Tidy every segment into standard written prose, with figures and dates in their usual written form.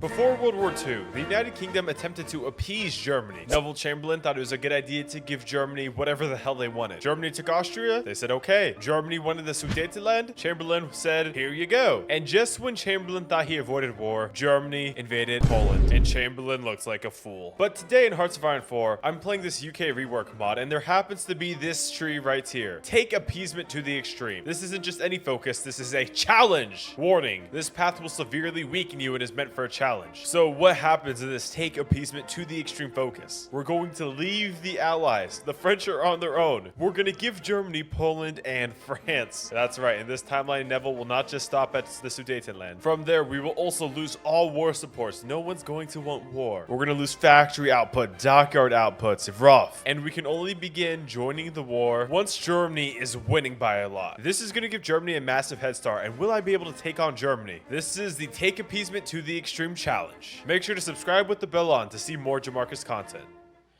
Before World War II, the United Kingdom attempted to appease Germany. Neville Chamberlain thought it was a good idea to give Germany whatever the hell they wanted. Germany took Austria, they said okay. Germany wanted the Sudetenland, Chamberlain said here you go. And just when Chamberlain thought he avoided war, Germany invaded Poland, and Chamberlain looks like a fool. But today in Hearts of Iron 4, I'm playing this UK rework mod, and there happens to be this tree right here. Take appeasement to the extreme. This isn't just any focus, this is a challenge. Warning, this path will severely weaken you and is meant for a challenge. So what happens in this take appeasement to the extreme focus? We're going to leave the allies. The French are on their own. We're going to give Germany, Poland, and France. That's right. In this timeline, Neville will not just stop at the Sudetenland. From there, we will also lose all war supports. No one's going to want war. We're going to lose factory output, dockyard outputs, rough. And we can only begin joining the war once Germany is winning by a lot. This is going to give Germany a massive head start. And will I be able to take on Germany? This is the take appeasement to the extreme challenge. Make sure to subscribe with the bell on to see more Jamarcus content.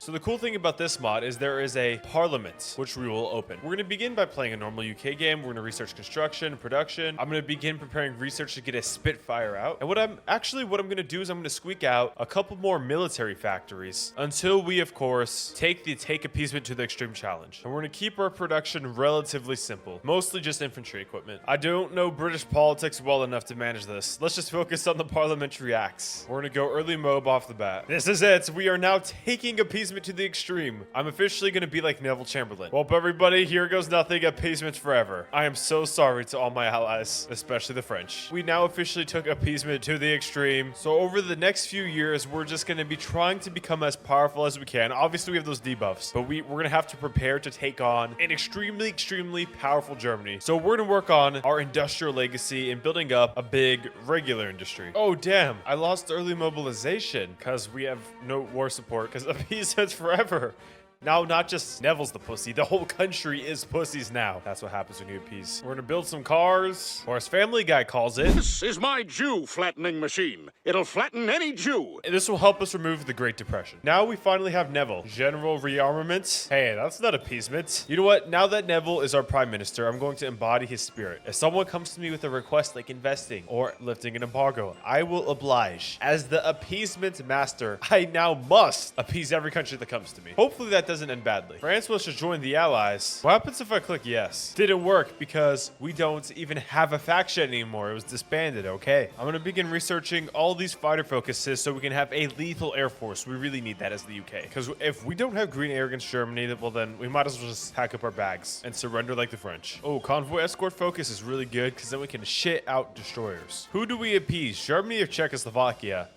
So the cool thing about this mod is there is a parliament, which we will open. We're going to begin by playing a normal UK game. We're going to research construction, production. I'm going to begin preparing research to get a Spitfire out. And what I'm going to do is I'm going to squeak out a couple more military factories until we, of course, take appeasement to the extreme challenge. And we're going to keep our production relatively simple, mostly just infantry equipment. I don't know British politics well enough to manage this. Let's just focus on the parliamentary acts. We're going to go early mob off the bat. This is it. We are now taking appeasement to the extreme. I'm officially going to be like Neville Chamberlain. Well, everybody, here goes nothing. Appeasement forever. I am so sorry to all my allies, especially the French. We now officially took appeasement to the extreme. So over the next few years, we're just going to be trying to become as powerful as we can. Obviously, we have those debuffs, but we're going to have to prepare to take on an extremely powerful Germany. So we're going to work on our industrial legacy and building up a big regular industry. Oh, damn. I lost early mobilization because we have no war support because appeasement forever. Now, not just Neville's the pussy, the whole country is pussies now. That's what happens when you appease. We're gonna build some cars, or as Family Guy calls it, This is my Jew flattening machine. It'll flatten any Jew. this will help us remove the Great Depression. Now we finally have Neville. General rearmament. Hey, that's not appeasement. You know what? Now that Neville is our prime minister, I'm going to embody his spirit. If someone comes to me with a request like investing or lifting an embargo, I will oblige. As the appeasement master, I now must appease every country that comes to me. Hopefully that doesn't end badly. France wants to join the allies. What happens if I click yes? Didn't work because we don't even have a faction anymore. It was disbanded. Okay. I'm going to begin researching all these fighter focuses so we can have a lethal air force. We really need that as the UK. Because if we don't have green air against Germany, well then we might as well just pack up our bags and surrender like the French. Oh, convoy escort focus is really good because then we can shit out destroyers. Who do we appease? Germany or Czechoslovakia?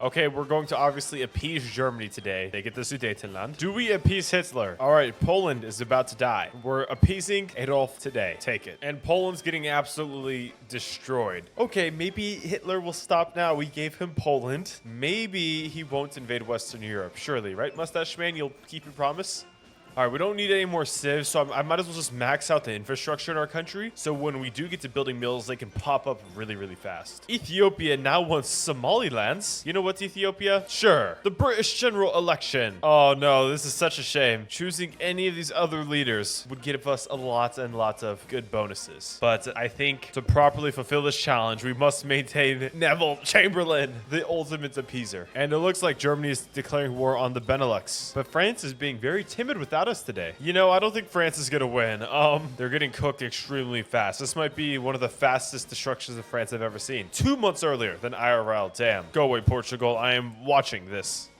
Okay, we're going to obviously appease Germany today. They get the Sudetenland. Do we appease Hitler? All right, Poland is about to die. We're appeasing Adolf today. Take it. And Poland's getting absolutely destroyed. Okay, maybe Hitler will stop now. We gave him Poland. Maybe he won't invade Western Europe. Surely, right, Mustache Man? You'll keep your promise? All right, we don't need any more civs, so I might as well just max out the infrastructure in our country. So when we do get to building mills, they can pop up really fast. Ethiopia now wants Somalilands. You know what's Ethiopia? Sure. The British general election. Oh no, this is such a shame. Choosing any of these other leaders would give us a lot and lots of good bonuses. But I think to properly fulfill this challenge, we must maintain Neville Chamberlain, the ultimate appeaser. And it looks like Germany is declaring war on the Benelux. But France is being very timid without us today. You know, I don't think France is gonna win. They're getting cooked extremely fast. This might be one of the fastest destructions of France I've ever seen. 2 months earlier than IRL. Damn. Go away, Portugal. I am watching this.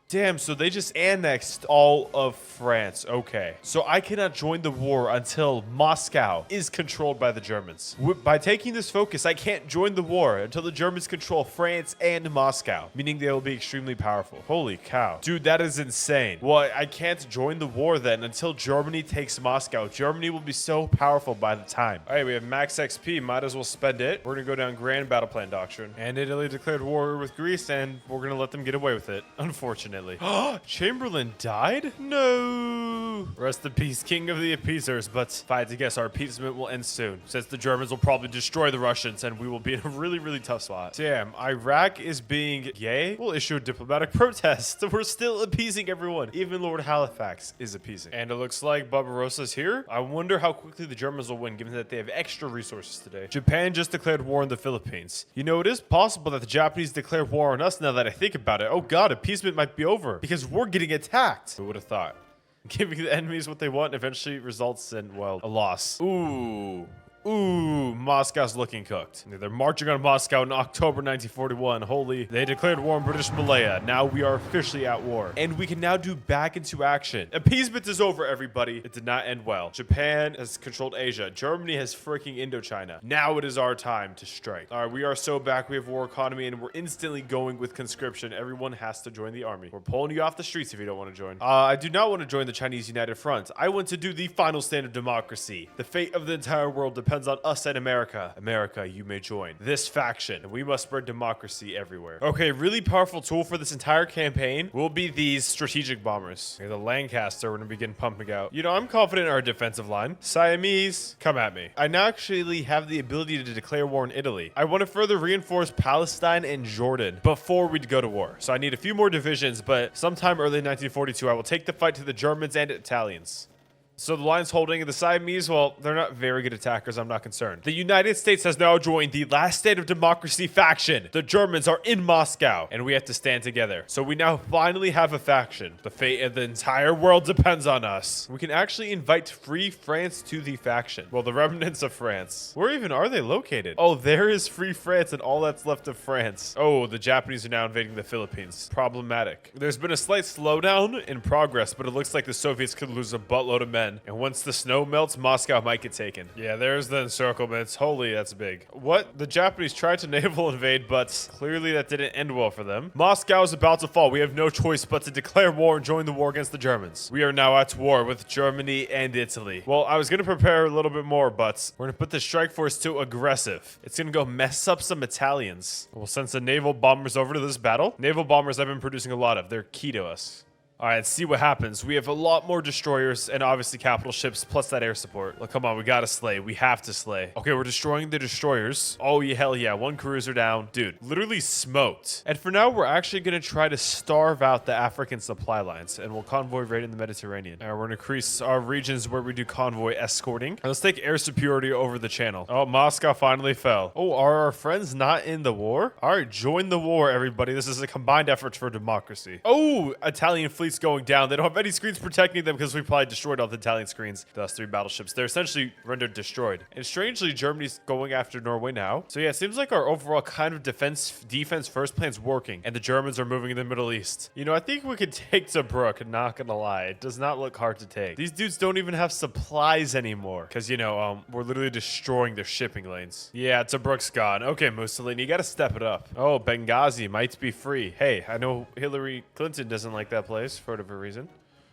Damn, so they just annexed all of France. Okay. So I cannot join the war until Moscow is controlled by the Germans. By taking this focus, I can't join the war until the Germans control France and Moscow, meaning they will be extremely powerful. Holy cow. Dude, that is insane. Well, I can't join the war then until Germany takes Moscow. Germany will be so powerful by the time. All right, we have max XP. Might as well spend it. We're going to go down Grand Battle Plan Doctrine. And Italy declared war with Greece, and we're going to let them get away with it, unfortunately. Chamberlain died? No. Woo! Rest in peace, king of the appeasers. But if I had to guess, our appeasement will end soon, since the Germans will probably destroy the Russians, and we will be in a really, really tough spot. Damn, Iraq is being gay. We'll issue a diplomatic protest. We're still appeasing everyone. Even Lord Halifax is appeasing. And it looks like Barbarossa's here. I wonder how quickly the Germans will win, given that they have extra resources today. Japan just declared war on the Philippines. You know, it is possible that the Japanese declare war on us now that I think about it. Oh god, appeasement might be over because we're getting attacked. Who would have thought? Giving the enemies what they want eventually results in, well, a loss. Ooh, Moscow's looking cooked. They're marching on Moscow in October 1941. Holy, they declared war on British Malaya. Now we are officially at war. And we can now do back into action. Appeasement is over, everybody. It did not end well. Japan has controlled Asia. Germany has freaking Indochina. Now it is our time to strike. All right, we are so back. We have war economy, and we're instantly going with conscription. Everyone has to join the army. We're pulling you off the streets if you don't want to join. I do not want to join the Chinese United Front. I want to do the final stand of democracy. The fate of the entire world depends on us and America. America, you may join this faction. We must spread democracy everywhere. Okay, really powerful tool for this entire campaign will be these strategic bombers. Okay, the Lancaster, we're gonna begin pumping out. You know, I'm confident in our defensive line. Siamese, come at me. I now actually have the ability to declare war in Italy. I want to further reinforce Palestine and Jordan before we go to war. So I need a few more divisions, but sometime early 1942, I will take the fight to the Germans and Italians. So the line's holding. The Siamese, well, they're not very good attackers. I'm not concerned. The United States has now joined the last state of democracy faction. The Germans are in Moscow, and we have to stand together. So we now finally have a faction. The fate of the entire world depends on us. We can actually invite Free France to the faction. Well, the remnants of France. Where even are they located? Oh, there is Free France and all that's left of France. Oh, the Japanese are now invading the Philippines. Problematic. There's been a slight slowdown in progress, but it looks like the Soviets could lose a buttload of men. And once the snow melts, Moscow might get taken. Yeah, there's the encirclements. Holy, that's big. What? The Japanese tried to naval invade, but clearly that didn't end well for them. Moscow is about to fall. We have no choice but to declare war and join the war against the Germans. We are now at war with Germany and Italy. Well, I was going to prepare a little bit more, but we're going to put the strike force to aggressive. It's going to go mess up some Italians. We'll send some naval bombers over to this battle. Naval bombers I've been producing a lot of. They're key to us. All right, let's see what happens. We have a lot more destroyers and obviously capital ships plus that air support. Look, come on, we gotta slay. We have to slay. Okay, we're destroying the destroyers. Oh, yeah, hell yeah. One cruiser down. Dude, literally smoked. And for now, we're actually gonna try to starve out the African supply lines and we'll convoy right in the Mediterranean. All right, we're gonna increase our regions where we do convoy escorting. Let's take air superiority over the channel. Oh, Moscow finally fell. Oh, are our friends not in the war? All right, join the war, everybody. This is a combined effort for democracy. Oh, Italian fleet going down. They don't have any screens protecting them because we probably destroyed all the Italian screens. Thus, 3 battleships. They're essentially rendered destroyed. And strangely, Germany's going after Norway now. So yeah, it seems like our overall kind of defense first plan's working. And the Germans are moving in the Middle East. You know, I think we could take Tobruk, not gonna lie. It does not look hard to take. These dudes don't even have supplies anymore. Because, you know, we're literally destroying their shipping lanes. Yeah, Tobruk's gone. Okay, Mussolini, you gotta step it up. Oh, Benghazi might be free. Hey, I know Hillary Clinton doesn't like that place. For whatever reason.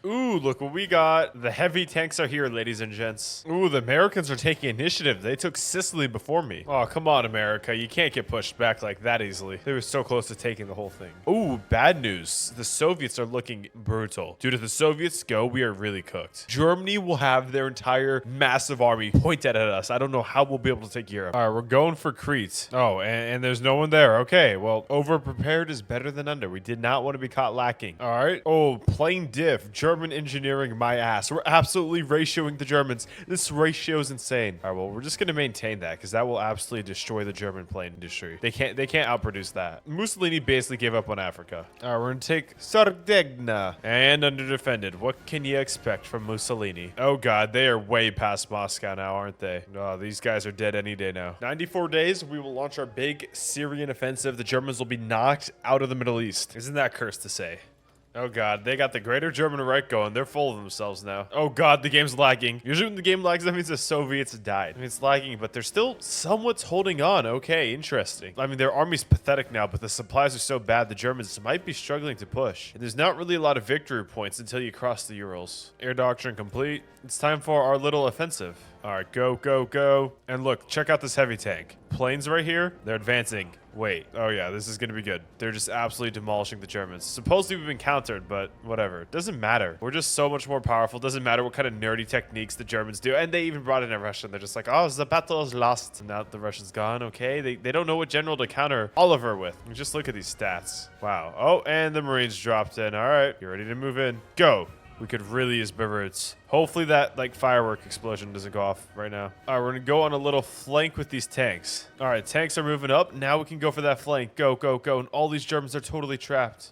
Ooh, look what we got. The heavy tanks are here, ladies and gents. Ooh, the Americans are taking initiative. They took Sicily before me. Oh, come on, America. You can't get pushed back like that easily. They were so close to taking the whole thing. Ooh, bad news. The Soviets are looking brutal. Dude, if the Soviets go, we are really cooked. Germany will have their entire massive army pointed at us. I don't know how we'll be able to take Europe. All right, we're going for Crete. Oh, and there's no one there. Okay, well, over-prepared is better than under. We did not want to be caught lacking. All right. Oh, plain diff. German engineering my ass. We're absolutely ratioing the Germans. This ratio is insane. All right, well, we're just going to maintain that because that will absolutely destroy the German plane industry. They can't outproduce that. Mussolini basically gave up on Africa. All right, we're going to take Sardegna and underdefended. What can you expect from Mussolini? Oh God, they are way past Moscow now, aren't they? No, these guys are dead any day now. 94 days, we will launch our big Syrian offensive. The Germans will be knocked out of the Middle East. Isn't that cursed to say? Oh God, they got the Greater German Reich going. They're full of themselves now. Oh God, the game's lagging. Usually when the game lags, that means the Soviets died. I mean, it's lagging, but they're still somewhat holding on. Okay, interesting. I mean, their army's pathetic now, but the supplies are so bad, the Germans might be struggling to push. And there's not really a lot of victory points until you cross the Urals. Air doctrine complete. It's time for our little offensive. All right, go, go, go. And look, check out this heavy tank. Planes right here, they're advancing. Wait, oh yeah, this is gonna be good. They're just absolutely demolishing the Germans. Supposedly we've been countered, but whatever. Doesn't matter. We're just so much more powerful. Doesn't matter what kind of nerdy techniques the Germans do. And they even brought in a Russian. They're just like, oh, the battle is lost. And now the Russian's gone, okay. They don't know what general to counter Oliver with. Just look at these stats. Wow. Oh, and the Marines dropped in. All right, you're ready to move in. Go. We could really use Beirut's. Hopefully that like firework explosion doesn't go off right now. All right, we're gonna go on a little flank with these tanks. All right, tanks are moving up. Now we can go for that flank. Go, go, go. And all these Germans are totally trapped.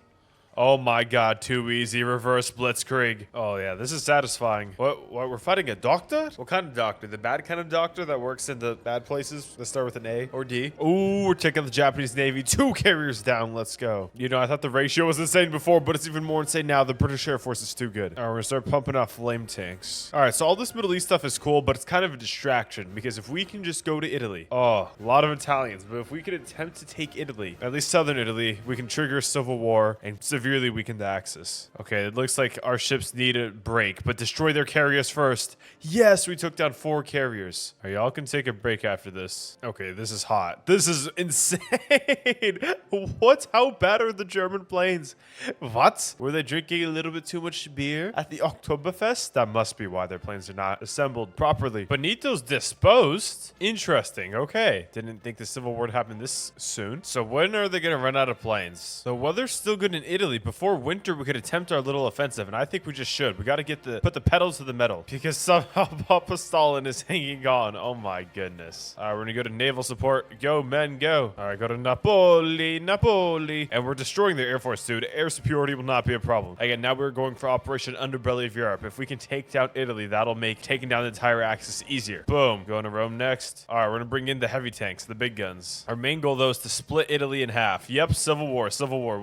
Oh my god, too easy. Reverse blitzkrieg. Oh yeah, this is satisfying. What, we're fighting a doctor? What kind of doctor? The bad kind of doctor that works in the bad places that start with an A or D? Ooh, we're taking the Japanese Navy. 2 carriers down. Let's go. You know, I thought the ratio was insane before, but it's even more insane now. The British Air Force is too good. All right, we're gonna start pumping out flame tanks. All right, so all this Middle East stuff is cool, but it's kind of a distraction because if we can just go to Italy, oh, a lot of Italians, but if we could attempt to take Italy, at least southern Italy, we can trigger a civil war and severely weaken the Axis. Okay, it looks like our ships need a break, but destroy their carriers first. Yes, we took down 4 carriers. All right, y'all can take a break after this. Okay, this is hot. This is insane. What? How bad are the German planes? What? Were they drinking a little bit too much beer at the Oktoberfest? That must be why their planes are not assembled properly. Benito's disposed? Interesting. Okay. Didn't think the Civil War would happen this soon. So when are they going to run out of planes? The weather's still good in Italy. Before winter, we could attempt our little offensive, and I think we just should. We got to put the pedal to the metal because somehow Papa Stalin is hanging on. Oh my goodness. All right, we're going to go to naval support. Go, men, go. All right, go to Napoli, Napoli. And we're destroying their air force, dude. Air superiority will not be a problem. Again, now we're going for Operation Underbelly of Europe. If we can take down Italy, that'll make taking down the entire Axis easier. Boom. Going to Rome next. All right, we're going to bring in the heavy tanks, the big guns. Our main goal, though, is to split Italy in half. Yep, Civil War.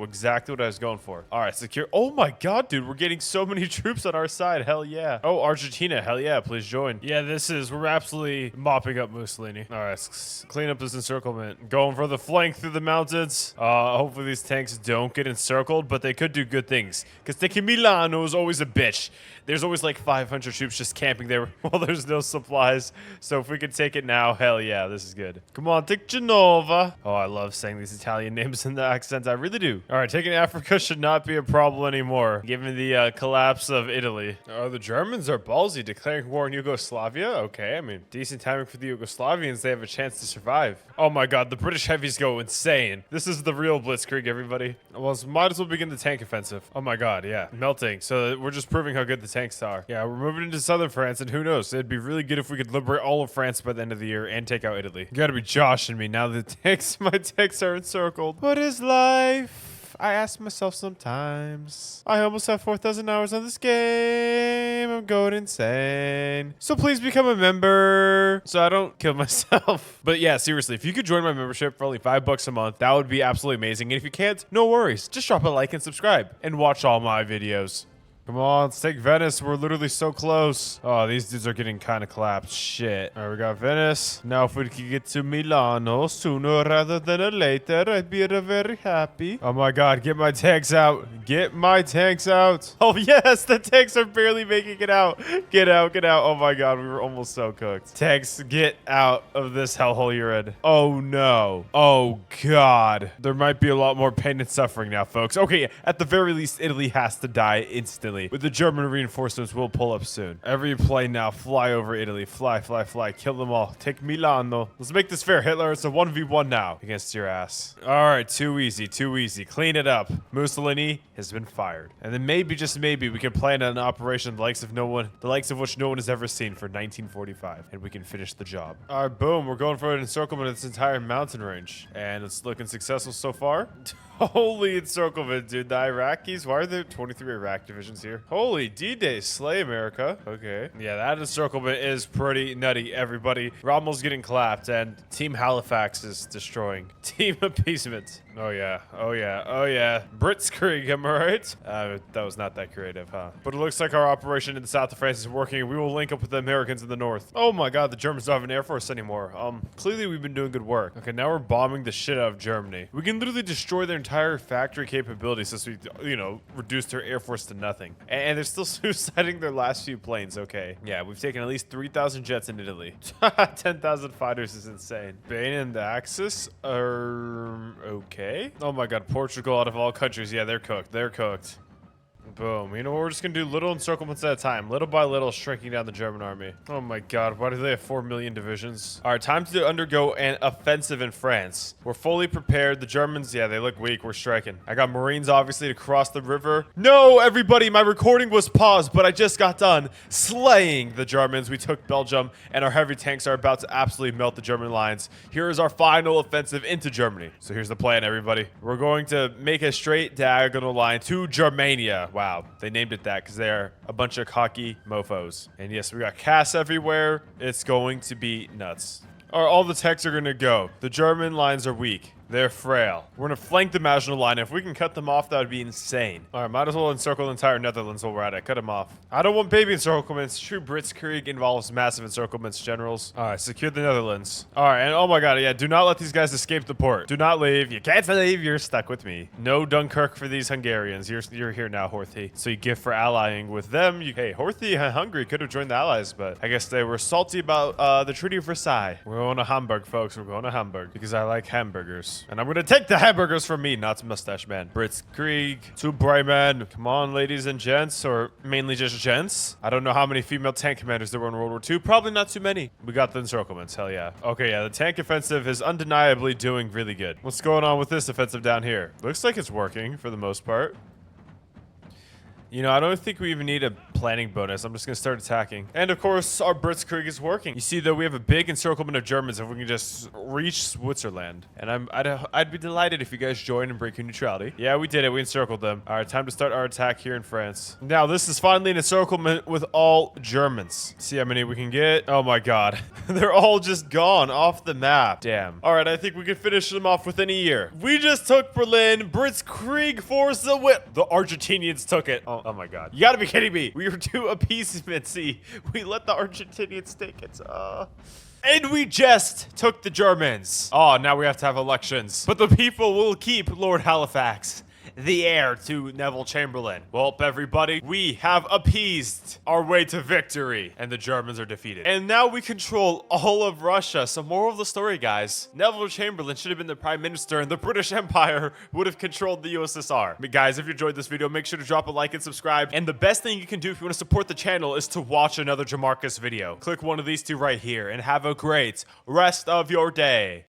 Exactly what I was going for. All right, secure. Oh my god, dude. We're getting so many troops on our side. Hell yeah. Oh, Argentina. Hell yeah. Please join. Yeah, we're absolutely mopping up Mussolini. All right, let's clean up this encirclement. Going for the flank through the mountains. Hopefully these tanks don't get encircled, but they could do good things. Because taking Milano is always a bitch. There's always like 500 troops just camping there while there's no supplies. So if we could take it now, hell yeah, this is good. Come on, take Genova. Oh, I love saying these Italian names in the accents. I really do. All right, taking Africa should not be a problem anymore, given the collapse of Italy. Oh, the Germans are ballsy, declaring war in Yugoslavia. Okay, I mean, decent timing for the Yugoslavians. They have a chance to survive. Oh my god, the British heavies go insane. This is the real blitzkrieg, everybody. Well, might as well begin the tank offensive. Oh my god, yeah. Melting. So we're just proving how good the tanks are. Yeah, we're moving into southern France, and who knows? It'd be really good if we could liberate all of France by the end of the year and take out Italy. You gotta be joshing me now that my tanks are encircled. What is life? I ask myself sometimes. I almost have 4,000 hours on this game. I'm going insane. So please become a member so I don't kill myself. But yeah, seriously, if you could join my membership for only $5 a month, that would be absolutely amazing. And if you can't, no worries. Just drop a like and subscribe and watch all my videos. Come on, let's take Venice. We're literally so close. Oh, these dudes are getting kind of collapsed. Shit. All right, we got Venice. Now, if we could get to Milano sooner rather than later, I'd be very happy. Oh my god, get my tanks out. Get my tanks out. Oh yes, the tanks are barely making it out. Get out, get out. Oh my god, we were almost so cooked. Tanks, get out of this hellhole you're in. Oh no. Oh god. There might be a lot more pain and suffering now, folks. Okay, at the very least, Italy has to die instantly. But the German reinforcements will pull up soon. Every plane now, fly over Italy. Fly, fly, fly. Kill them all. Take Milano. Let's make this fair, Hitler. It's a 1v1 now against your ass. All right, too easy, too easy. Clean it up. Mussolini has been fired. And then maybe, just maybe, we can plan an operation the likes of which no one has ever seen for 1945. And we can finish the job. All right, boom. We're going for an encirclement of this entire mountain range. And it's looking successful so far. Holy encirclement, dude. The Iraqis, why are there 23 Iraq divisions here? Holy D-Day, slay America. Okay. Yeah, that encirclement is pretty nutty, everybody. Rommel's getting clapped, and Team Halifax is destroying. Team Appeasement. Oh yeah, oh yeah, oh yeah. Blitzkrieg, am I right? That was not that creative, huh? But it looks like our operation in the south of France is working, and we will link up with the Americans in the north. Oh my god, the Germans don't have an air force anymore. Clearly we've been doing good work. Okay, now we're bombing the shit out of Germany. We can literally destroy their entire factory capability since we, you know, reduced their air force to nothing. nothing. And they're still suiciding their last few planes. Okay. Yeah, we've taken at least 3,000 jets in Italy. 10,000 fighters is insane. Spain and the Axis are okay. Oh my god, Portugal out of all countries. Yeah, they're cooked. They're cooked. Boom. You know what? We're just going to do little encirclements at a time. Little by little, shrinking down the German army. Oh my god. Why do they have 4 million divisions? All right, time to undergo an offensive in France. We're fully prepared. The Germans, yeah, they look weak. We're striking. I got Marines, obviously, to cross the river. No, everybody. My recording was paused, but I just got done slaying the Germans. We took Belgium, and our heavy tanks are about to absolutely melt the German lines. Here is our final offensive into Germany. So here's the plan, everybody. We're going to make a straight diagonal line to Germania. Wow, they named it that because they're a bunch of cocky mofos. And yes, we got casts everywhere. It's going to be nuts. All the techs are going to go. The German lines are weak. They're frail. We're going to flank the Maginot Line. If we can cut them off, that would be insane. All right, might as well encircle the entire Netherlands while we're at it. Cut them off. I don't want baby encirclements. True Blitzkrieg involves massive encirclements, generals. All right, secure the Netherlands. All right, and oh my god, yeah, do not let these guys escape the port. Do not leave. You can't leave. You're stuck with me. No Dunkirk for these Hungarians. You're here now, Horthy. So you gift for allying with them. Hey, Horthy and Hungary could have joined the Allies, but I guess they were salty about the Treaty of Versailles. We're going to Hamburg, folks. We're going to Hamburg because I like hamburgers. And I'm going to take the hamburgers from me, not Mustache Man. Blitzkrieg to Bremen. Come on, ladies and gents, or mainly just gents. I don't know how many female tank commanders there were in World War II. Probably not too many. We got the encirclements. Hell yeah. Okay, yeah, the tank offensive is undeniably doing really good. What's going on with this offensive down here? Looks like it's working for the most part. You know, I don't think we even need a planning bonus. I'm just going to start attacking. And of course, our Blitzkrieg is working. You see, though, we have a big encirclement of Germans if we can just reach Switzerland. And I'd be delighted if you guys join and break your neutrality. Yeah, we did it. We encircled them. All right, time to start our attack here in France. Now, this is finally an encirclement with all Germans. See how many we can get. Oh my god. They're all just gone off the map. Damn. All right, I think we can finish them off within a year. We just took Berlin. Blitzkrieg force the whip. The Argentinians took it. Oh my god. You gotta be kidding me. We were too appeasement. See, we let the Argentinians take it. And we just took the Germans. Oh, now we have to have elections. But the people will keep Lord Halifax, the heir to Neville Chamberlain. Well, everybody, we have appeased our way to victory, and the Germans are defeated. And now we control all of Russia. So moral of the story, guys, Neville Chamberlain should have been the prime minister, and the British Empire would have controlled the USSR. But guys, if you enjoyed this video, make sure to drop a like and subscribe. And the best thing you can do if you want to support the channel is to watch another Jamarcus video. Click one of these two right here, and have a great rest of your day.